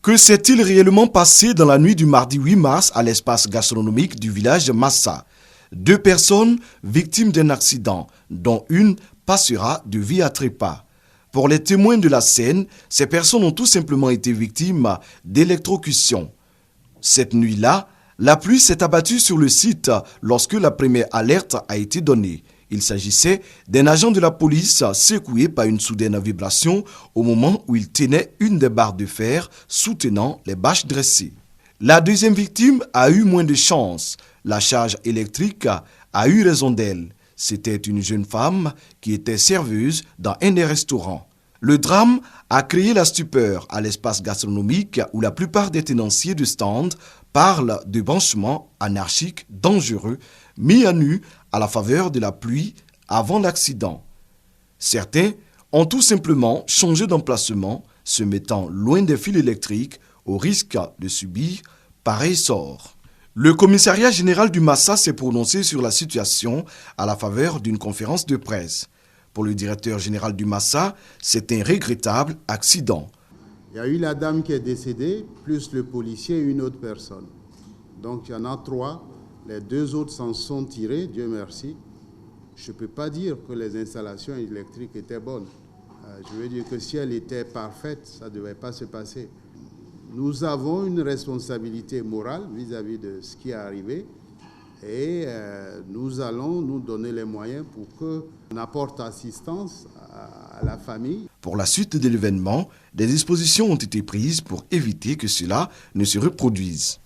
Que s'est-il réellement passé dans la nuit du mardi 8 mars à l'espace gastronomique du village de Massa? 2 personnes victimes d'un accident, dont une passera de vie à trépas. Pour les témoins de la scène, ces personnes ont tout simplement été victimes d'électrocution. Cette nuit-là, la pluie s'est abattue sur le site lorsque la première alerte a été donnée. Il s'agissait d'un agent de la police secoué par une soudaine vibration au moment où il tenait une des barres de fer soutenant les bâches dressées. La deuxième victime a eu moins de chance. La charge électrique a eu raison d'elle. C'était une jeune femme qui était serveuse dans un des restaurants. Le drame a créé la stupeur à l'espace gastronomique où la plupart des tenanciers de stand parlent de branchements anarchiques dangereux mis à nu à la faveur de la pluie avant l'accident. Certains ont tout simplement changé d'emplacement, se mettant loin des fils électriques au risque de subir pareil sort. Le commissariat général du Massa s'est prononcé sur la situation à la faveur d'une conférence de presse. Pour le directeur général du Massa, c'est un regrettable accident. Il y a eu la dame qui est décédée, plus le policier et une autre personne. Donc il y en a 3. Les 2 autres s'en sont tirés, Dieu merci. Je ne peux pas dire que les installations électriques étaient bonnes. Je veux dire que si elles étaient parfaites, ça ne devait pas se passer. Nous avons une responsabilité morale vis-à-vis de ce qui est arrivé et nous allons nous donner les moyens pour qu'on apporte assistance à la famille. Pour la suite de l'événement, des dispositions ont été prises pour éviter que cela ne se reproduise.